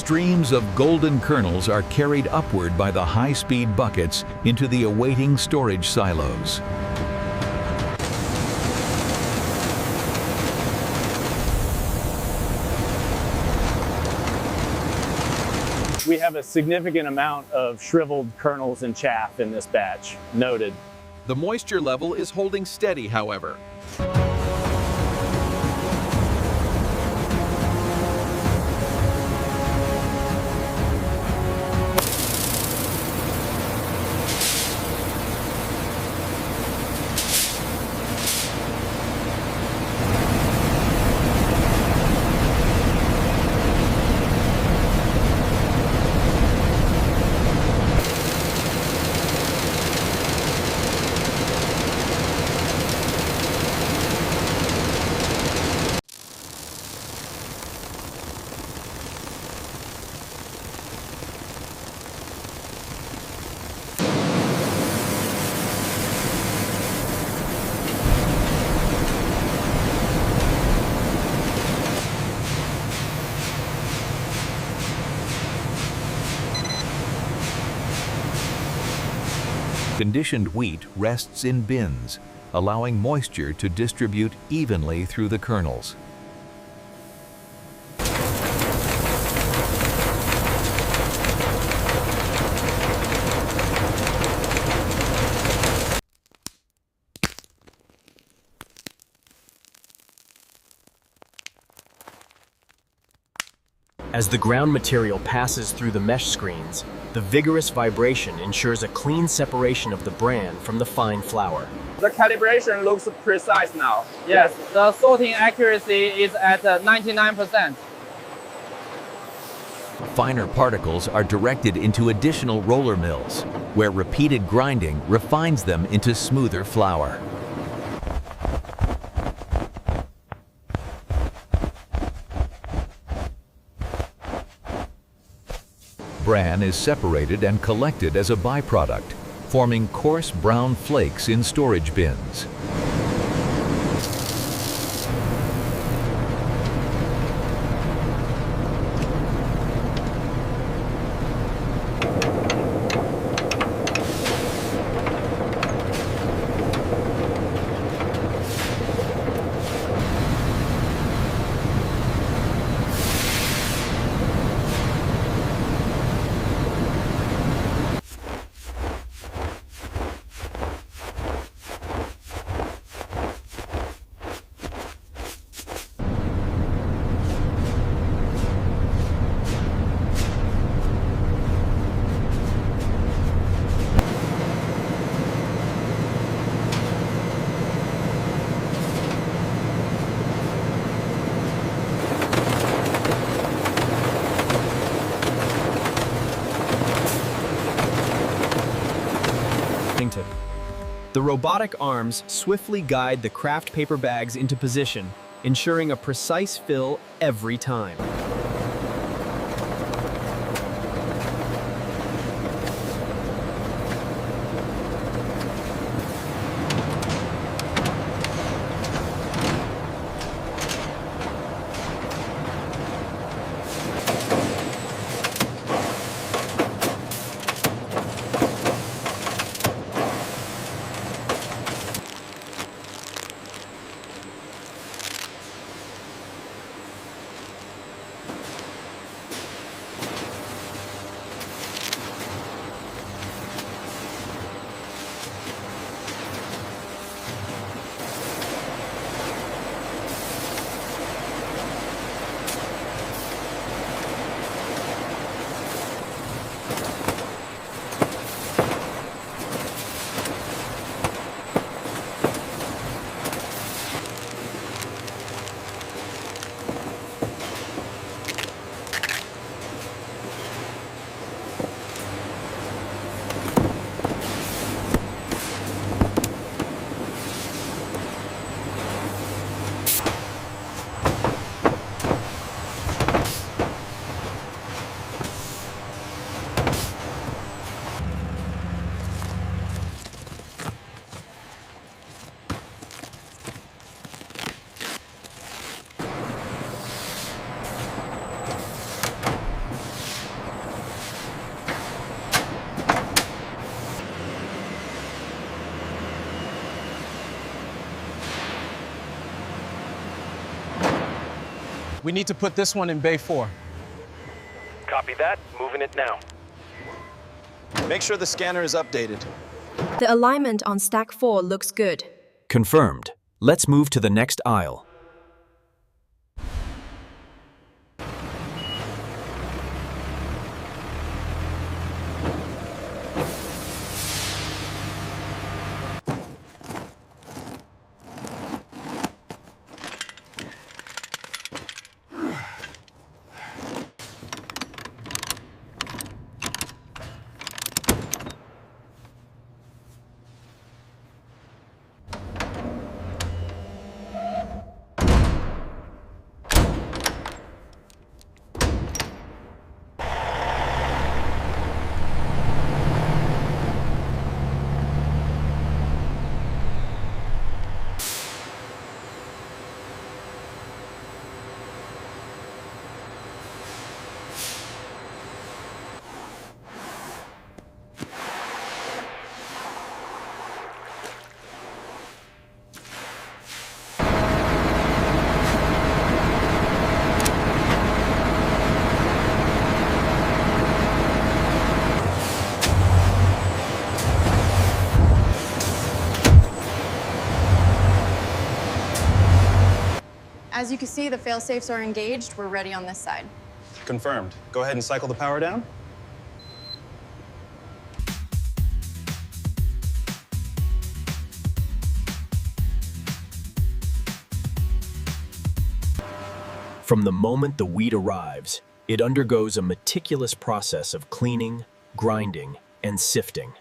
Streams of golden kernels are carried upward by the high-speed buckets into the awaiting storage silos. We have a significant amount of shriveled kernels and chaff in this batch, noted. The moisture level is holding steady, however. Conditioned wheat rests in bins, allowing moisture to distribute evenly through the kernels. As the ground material passes through the mesh screens, the vigorous vibration ensures a clean separation of the bran from the fine flour. The calibration looks precise now. Yes, the sorting accuracy is at 99%. Finer particles are directed into additional roller mills, where repeated grinding refines them into smoother flour. Bran is separated and collected as a byproduct, forming coarse brown flakes in storage bins. The robotic arms swiftly guide the craft paper bags into position, ensuring a precise fill every time. We need to put this one in Bay 4. Copy that. Moving it now. Make sure the scanner is updated. The alignment on stack 4 looks good. Confirmed. Let's move to the next aisle. As you can see, the fail-safes are engaged. We're ready on this side. Confirmed. Go ahead and cycle the power down. From the moment the wheat arrives, it undergoes a meticulous process of cleaning, grinding, and sifting.